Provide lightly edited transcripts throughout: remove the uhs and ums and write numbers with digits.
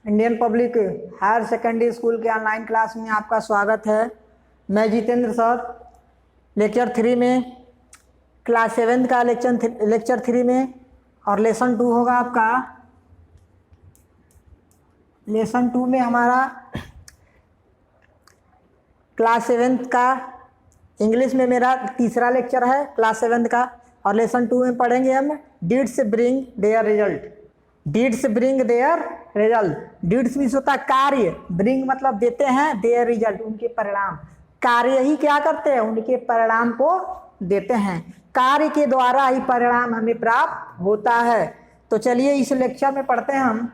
Indian public higher secondary school के online class में आपका स्वागत है। मैं जितेंद्र सर लेक्चर 3 में क्लास 7 का लेक्चर 3 में और लेसन 2 होगा आपका। लेसन 2 में हमारा क्लास 7 का इंग्लिश में मेरा तीसरा लेक्चर है क्लास 7 का। और लेसन 2 में पढ़ेंगे हम deeds bring their result. Deeds bring their result. Deeds means होता है कार्य, ब्रिंग मतलब देते हैं, देयर रिजल्ट उनके परिणाम। कार्य ही क्या करते हैं, उनके परिणाम को देते हैं। कार्य के द्वारा ही परिणाम हमें प्राप्त होता है। तो चलिए इस लेक्चर में पढ़ते हैं हम।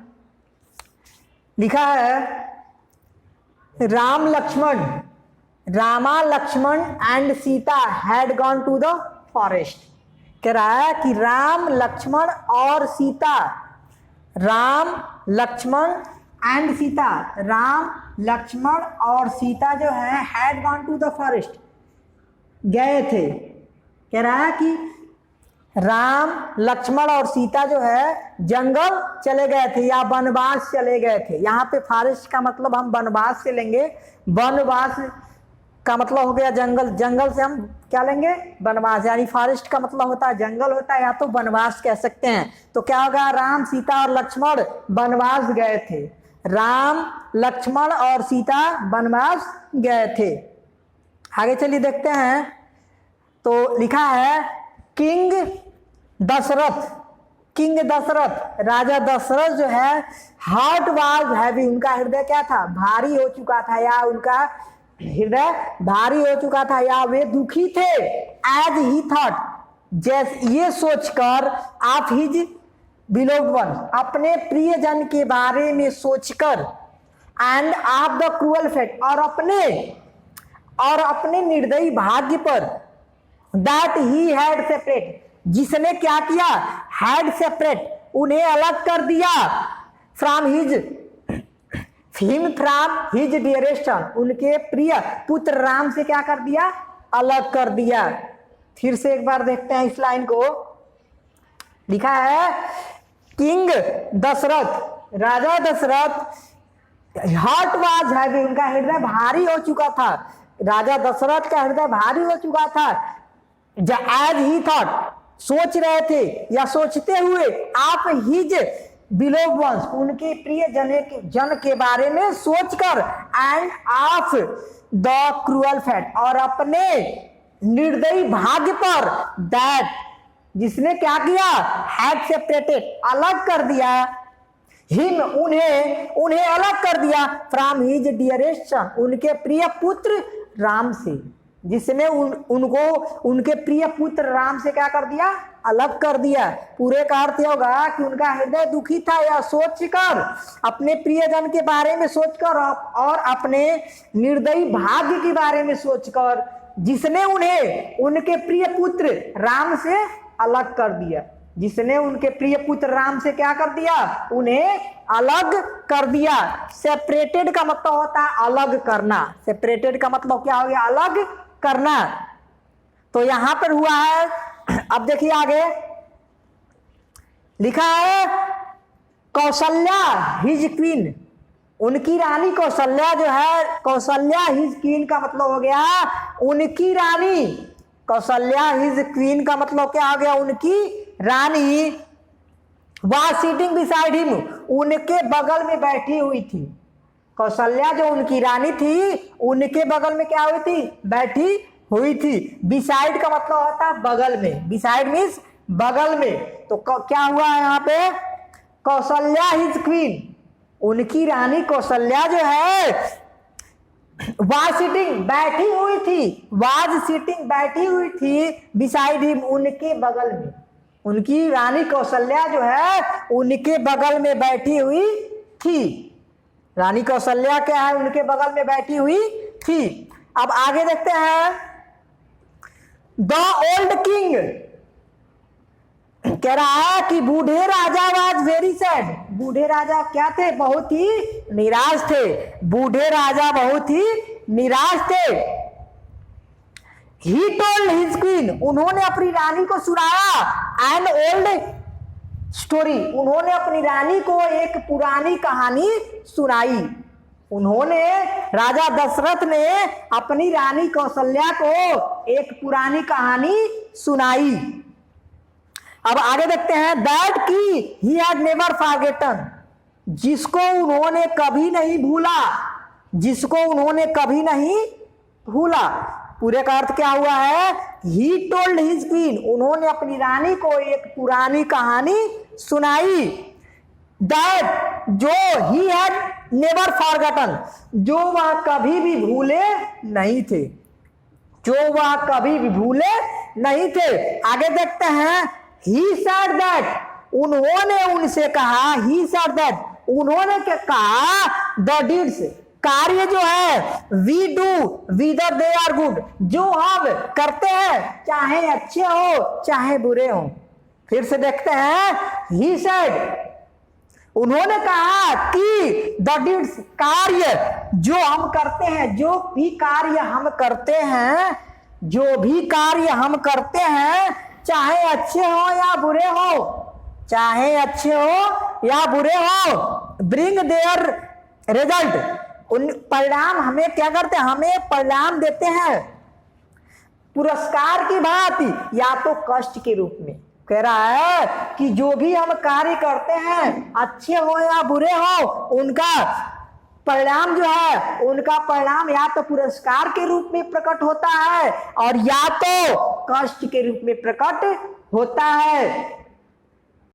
लिखा है Rama Lakshman and Sita had gone to the forest. कह रहा है कि राम लक्ष्मण और सीता, राम लक्ष्मण एंड सीता, राम लक्ष्मण और सीता जो है had gone to the forest, गए थे। कह रहा है कि राम लक्ष्मण और सीता जो है जंगल चले गए थे या वनवास चले गए थे। यहाँ पे फॉरेस्ट का मतलब हम वनवास से लेंगे। वनवास का मतलब हो गया जंगल, जंगल से हम क्या लेंगे, वनवास। यानी फॉरेस्ट का मतलब होता है जंगल होता है, या तो वनवास कह सकते हैं। तो क्या होगा, राम सीता और लक्ष्मण वनवास गए थे। राम लक्ष्मण और सीता वनवास गए थे। आगे चलिए देखते हैं। तो लिखा है किंग दशरथ, राजा दशरथ जो है हार्ट वाज हैवी, उनका हृदय क्या था, भारी हो चुका था, या उनका हृदय भारी हो चुका था, या वे दुखी थे। एज ही थॉट, जैसे ये सोचकर, आप हिज बिलोव्ड वन, अपने प्रियजन के बारे में सोचकर, end of the cruel fate, और अपने निर्दयी भाग्य पर, दैट ही हैड सेपरेट, जिसने क्या किया, हैड सेपरेट, उन्हें अलग कर दिया, फ्रॉम हिज डियरेस्ट सन, उनके प्रिय पुत्र राम से क्या कर दिया, अलग कर दिया। फिर से एक बार देखते हैं इस लाइन को। लिखा है किंग दशरथ, राजा दशरथ, हार्ट वाज हैवी, उनका हृदय भारी हो चुका था। राजा दशरथ का हृदय भारी हो चुका था। एज ही थॉट, सोच रहे थे या सोचते हुए, आप हिज बिलोव्ड वंस, उनके प्रिय जन के बारे में सोचकर, end of the cruel fate, और अपने निर्दयी भाग्य पर, दैट, जिसने क्या किया, हैड सेपरेटेड, अलग कर दिया, हिम, उन्हें अलग कर दिया, फ्रॉम हिज डियरेस्ट सन, उनके प्रिय पुत्र राम से, जिसने उनको उनके प्रिय पुत्र राम से क्या कर दिया, अलग कर दिया। पूरे का अर्थ होगा कि उनका हृदय दुखी था, या सोचकर, अपने प्रियजन के बारे में सोचकर और अपने निर्दयी भाग्य के बारे में सोचकर, जिसने उन्हें उनके प्रिय पुत्र राम से अलग कर दिया। जिसने उनके प्रिय पुत्र राम से क्या कर दिया, उन्हें अलग कर दिया। सेपरेटेड का मतलब होता है अलग करना। सेपरेटेड का मतलब क्या हो गया, अलग करना। तो यहां पर हुआ है। अब देखिए आगे लिखा है कौशल्या हिज क्वीन, उनकी रानी कौशल्या जो है, कौशल्या हिज क्वीन का मतलब हो गया उनकी रानी। कौशल्या हिज क्वीन का मतलब क्या हो गया, उनकी रानी। वाज सिटिंग बिसाइड हिम, उनके बगल में बैठी हुई थी। कौशल्या जो उनकी रानी थी, उनके बगल में क्या हुई थी, बैठी हुई थी। बिसाइड का मतलब होता है बगल में, बिसाइड मीन्स बगल में। तो क्या हुआ है यहाँ पे, कौशल्या हिज क्वीन, उनकी रानी कौशल्या जो है, वाज सिटिंग, बैठी हुई थी, वाज सिटिंग, बैठी हुई थी, बिसाइड हिम, उनके बगल में। उनकी रानी कौशल्या जो है उनके बगल में बैठी हुई थी। रानी कौशल्या क्या है, उनके बगल में बैठी हुई थी। अब आगे देखते हैं। द ओल्ड किंग, कह रहा है कि बूढ़े राजा वाज वेरी सैड, बूढ़े राजा क्या थे, बहुत ही निराश थे। बूढ़े राजा बहुत ही निराश थे। ही टोल्ड हिज क्वीन, उन्होंने अपनी रानी को सुनाया, एंड ओल्ड स्टोरी, उन्होंने अपनी रानी को एक पुरानी कहानी सुनाई। उन्होंने, राजा दशरथ ने अपनी रानी कौशल्या को एक पुरानी कहानी सुनाई। अब आगे देखते हैं, दैट की ही हैड नेवर फॉरगेटन, जिसको उन्होंने कभी नहीं भूला, जिसको उन्होंने कभी नहीं भूला। पूरे का अर्थ क्या हुआ है, ही टोल्ड हिज क्वीन, उन्होंने अपनी रानी को एक पुरानी कहानी सुनाई। दैट, जो ही हैड नेवर फॉरगेटन, जो वह कभी भी भूले नहीं थे, जो वह कभी भी भूले नहीं थे। आगे देखते हैं, ही सेड दैट, उन्होंने उनसे कहा, ही सेड दैट, उन्होंने क्या कहा, द डीड्स, कार्य जो है, we do whether they are good, जो हम करते हैं चाहे अच्छे हो चाहे बुरे हो। फिर से देखते हैं, ही सेड, उन्होंने कहा कि द डीड्स, कार्य जो हम करते हैं, जो भी कार्य हम करते हैं, जो भी कार्य हम करते हैं, चाहे अच्छे हो या बुरे हो, चाहे अच्छे हो या बुरे हो, ब्रिंग देयर रिजल्ट, उन परिणाम हमें क्या करते हैं, हमें परिणाम देते हैं पुरस्कार की भांति या तो कष्ट के रूप में। कह रहा है कि जो भी हम कार्य करते हैं, अच्छे हो या बुरे हो, उनका परिणाम जो है, उनका परिणाम या तो पुरस्कार के रूप में प्रकट होता है और या तो कष्ट के रूप में प्रकट होता है।